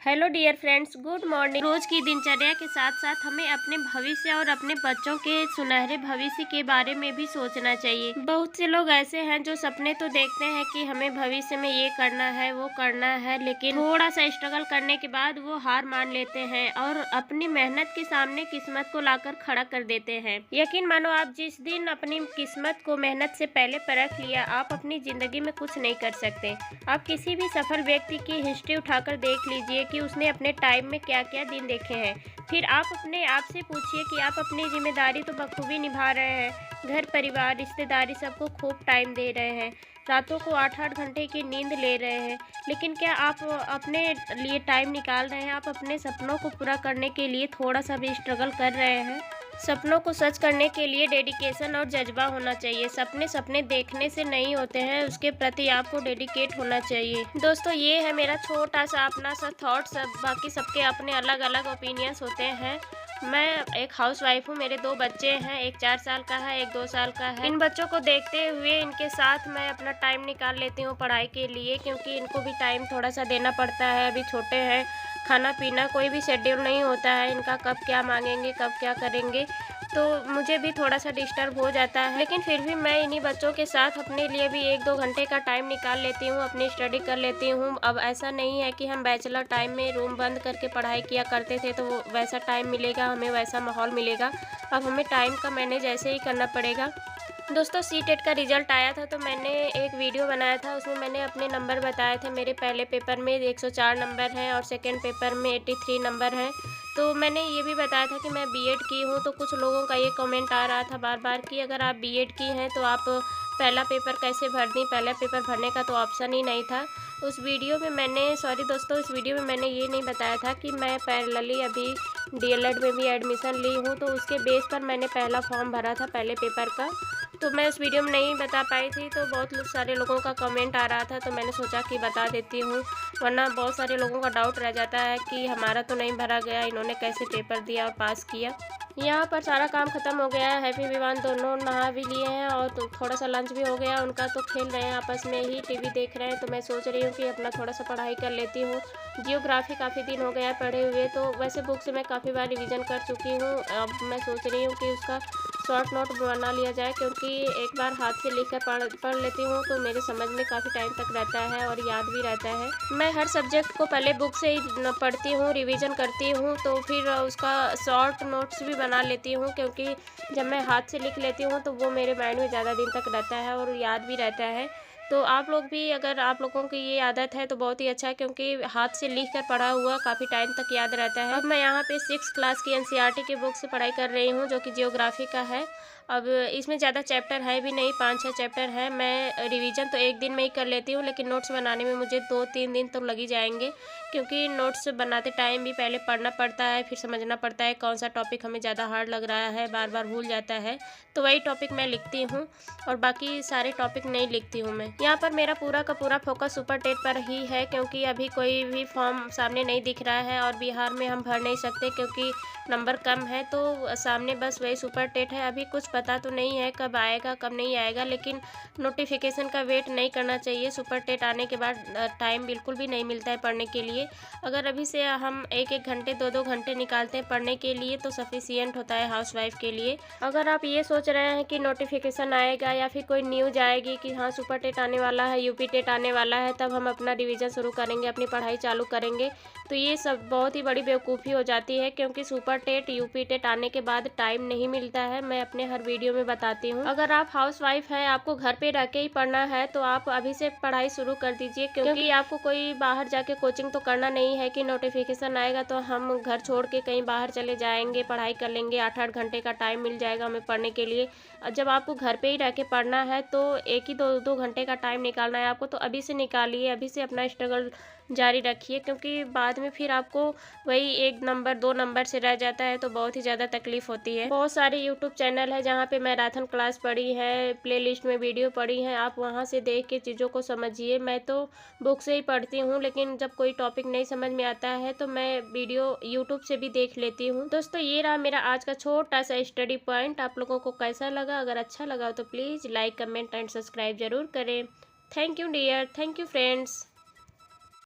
Hello dear friends, good morning. रोज की दिनचर्या के साथ साथ हमें अपने भविष्य और अपने बच्चों के सुनहरे भविष्य के बारे में भी सोचना चाहिए। बहुत से लोग ऐसे हैं जो सपने तो देखते हैं कि हमें भविष्य में ये करना है वो करना है, लेकिन थोड़ा सा स्ट्रगल करने के बाद वो हार मान लेते हैं और अपनी मेहनत के सामने किस्मत को लाकर खड़ा कर देते हैं। यकीन मानो, आप जिस दिन अपनी किस्मत को मेहनत से पहले परख लिया, आप अपनी जिंदगी में कुछ नहीं कर सकते। आप किसी भी सफल व्यक्ति की हिस्ट्री उठाकर देख लीजिए कि उसने अपने टाइम में क्या क्या दिन देखे हैं। फिर आप अपने आप से पूछिए कि आप अपनी जिम्मेदारी तो बखूबी निभा रहे हैं, घर परिवार रिश्तेदारी सबको खूब टाइम दे रहे हैं, रातों को 8-8 घंटे की नींद ले रहे हैं, लेकिन क्या आप अपने लिए टाइम निकाल रहे हैं? आप अपने सपनों को पूरा करने के लिए थोड़ा सा भी स्ट्रगल कर रहे हैं? सपनों को सच करने के लिए डेडिकेशन और जज्बा होना चाहिए। सपने सपने देखने से नहीं होते हैं, उसके प्रति आपको डेडिकेट होना चाहिए। दोस्तों, ये है मेरा छोटा सा अपना सा थॉट्स। बाकी सबके अपने अलग अलग ओपिनियंस होते हैं। मैं एक हाउसवाइफ हूँ, मेरे 2 बच्चे हैं, एक 4 साल का है, एक 2 साल का है। इन बच्चों को देखते हुए इनके साथ मैं अपना टाइम निकाल लेती हूँ पढ़ाई के लिए, क्योंकि इनको भी टाइम थोड़ा सा देना पड़ता है। अभी छोटे हैं, खाना पीना कोई भी शेड्यूल नहीं होता है इनका, कब क्या मांगेंगे कब क्या करेंगे, तो मुझे भी थोड़ा सा डिस्टर्ब हो जाता है। लेकिन फिर भी मैं इन्हीं बच्चों के साथ अपने लिए भी 1-2 घंटे का टाइम निकाल लेती हूँ, अपनी स्टडी कर लेती हूँ। अब ऐसा नहीं है कि हम बैचलर टाइम में रूम बंद करके पढ़ाई किया करते थे तो वैसा टाइम मिलेगा, हमें वैसा माहौल मिलेगा। अब हमें टाइम का मैनेज ऐसे ही करना पड़ेगा। दोस्तों, सीटेट का रिजल्ट आया था तो मैंने एक वीडियो बनाया था, उसमें मैंने अपने नंबर बताए थे। मेरे पहले पेपर में 104 नंबर हैं और सेकंड पेपर में 83 नंबर हैं। तो मैंने ये भी बताया था कि मैं बीएड की हूँ। तो कुछ लोगों का ये कमेंट आ रहा था बार बार कि अगर आप बीएड की हैं तो आप पहला पेपर कैसे भर दी, पहला पेपर भरने का तो ऑप्शन ही नहीं था। उस वीडियो में मैंने उस वीडियो में मैंने ये नहीं बताया था कि मैं पैरेलली अभी डीएलएड में भी एडमिशन ली हूँ, तो उसके बेस पर मैंने पहला फॉर्म भरा था पहले पेपर का। तो मैं उस वीडियो में नहीं बता पाई थी, तो बहुत सारे लोगों का कमेंट आ रहा था, तो मैंने सोचा कि बता देती हूँ, वरना बहुत सारे लोगों का डाउट रह जाता है कि हमारा तो नहीं भरा गया, इन्होंने कैसे पेपर दिया और पास किया। यहाँ पर सारा काम ख़त्म हो गया है। हैप्पी विवान दोनों नहा भी लिए हैं और तो थोड़ा सा लंच भी हो गया उनका, तो खेल रहे हैं आपस में ही, टीवी देख रहे हैं। तो मैं सोच रही हूँ कि अपना थोड़ा सा पढ़ाई कर लेती हूँ। जियोग्राफी काफ़ी दिन हो गया है पढ़े हुए, तो वैसे बुक से मैं काफ़ी बार रिवीजन कर चुकी हूँ। अब मैं सोच रही हूँ कि उसका शॉर्ट नोट बना लिया जाए, क्योंकि एक बार हाथ से लिखकर पढ़ लेती हूँ तो मेरे समझ में काफ़ी टाइम तक रहता है और याद भी रहता है। मैं हर सब्जेक्ट को पहले बुक से ही पढ़ती हूँ, रिवीजन करती हूँ, तो फिर उसका शॉर्ट नोट्स भी बना लेती हूँ, क्योंकि जब मैं हाथ से लिख लेती हूँ तो वो मेरे माइंड में ज़्यादा दिन तक रहता है और याद भी रहता है। तो आप लोग भी, अगर आप लोगों की ये आदत है तो बहुत ही अच्छा है, क्योंकि हाथ से लिख कर पढ़ा हुआ काफ़ी टाइम तक याद रहता है। अब मैं यहाँ पे 6th क्लास की एनसीईआरटी की बुक से पढ़ाई कर रही हूँ, जो कि जियोग्राफी का है। अब इसमें ज़्यादा चैप्टर है भी नहीं, 5-6 चैप्टर हैं। मैं रिवीजन तो एक दिन में ही कर लेती हूँ, लेकिन नोट्स बनाने में मुझे 2-3 दिन तो लग ही जाएंगे, क्योंकि नोट्स बनाते टाइम भी पहले पढ़ना पड़ता है, फिर समझना पड़ता है कौन सा टॉपिक हमें ज़्यादा हार्ड लग रहा है, बार बार भूल जाता है, तो वही टॉपिक मैं लिखती हूँ और बाकी सारे टॉपिक नहीं लिखती हूँ मैं। यहाँ पर मेरा पूरा का पूरा फोकस सुपर टेट पर ही है, क्योंकि अभी कोई भी फॉर्म सामने नहीं दिख रहा है और बिहार में हम भर नहीं सकते क्योंकि नंबर कम है, तो सामने बस वही सुपर टेट है। अभी कुछ पता तो नहीं है कब आएगा कब नहीं आएगा, लेकिन नोटिफिकेशन का वेट नहीं करना चाहिए। सुपर टेट आने के बाद टाइम बिल्कुल भी नहीं मिलता है पढ़ने के लिए। अगर अभी से हम 1-1 घंटे 2-2 घंटे निकालते हैं पढ़ने के लिए तो सफिशियंट होता है हाउसवाइफ के लिए। अगर आप ये सोच रहे हैं कि नोटिफिकेशन आएगा या फिर कोई न्यूज आएगी कि हाँ सुपर टेट आने वाला है, यूपी टेट आने वाला है, तब हम अपना रिवीजन शुरू करेंगे, अपनी पढ़ाई चालू करेंगे, तो ये सब बहुत ही बड़ी बेवकूफ़ी हो जाती है, क्योंकि सुपर टेट यूपी टेट आने के बाद टाइम नहीं मिलता है। मैं अपने हर वीडियो में बताती हूँ। अगर आप हाउसवाइफ हैं, आपको घर पे रह के ही पढ़ना है, तो आप अभी से पढ़ाई शुरू कर दीजिए, क्योंकि आपको कोई बाहर जाके कोचिंग तो करना नहीं है कि नोटिफिकेशन आएगा तो हम घर छोड़ के कहीं बाहर चले जाएंगे, पढ़ाई कर लेंगे, 8-8 घंटे का टाइम मिल जाएगा हमें पढ़ने के लिए। जब आपको घर पे ही रह के पढ़ना है तो 1 ही 2 घंटे का टाइम निकालना है आपको, तो अभी से निकालिए, अभी से अपना स्ट्रगल जारी रखिए, क्योंकि बाद में फिर आपको वही 1 नंबर 2 नंबर से रह जाता है तो बहुत ही ज़्यादा तकलीफ होती है। बहुत सारे यूट्यूब चैनल है जहाँ पे मैराथन क्लास पढ़ी है, प्लेलिस्ट में वीडियो पढ़ी है, आप वहाँ से देख के चीज़ों को समझिए। मैं तो बुक से ही पढ़ती हूँ, लेकिन जब कोई टॉपिक नहीं समझ में आता है तो मैं वीडियो यूट्यूब से भी देख लेती हूँ। दोस्तों, ये रहा मेरा आज का छोटा सा स्टडी पॉइंट। आप लोगों को कैसा लगा? अगर अच्छा लगा तो please like comment and subscribe जरूर करें। Thank you dear, thank you friends.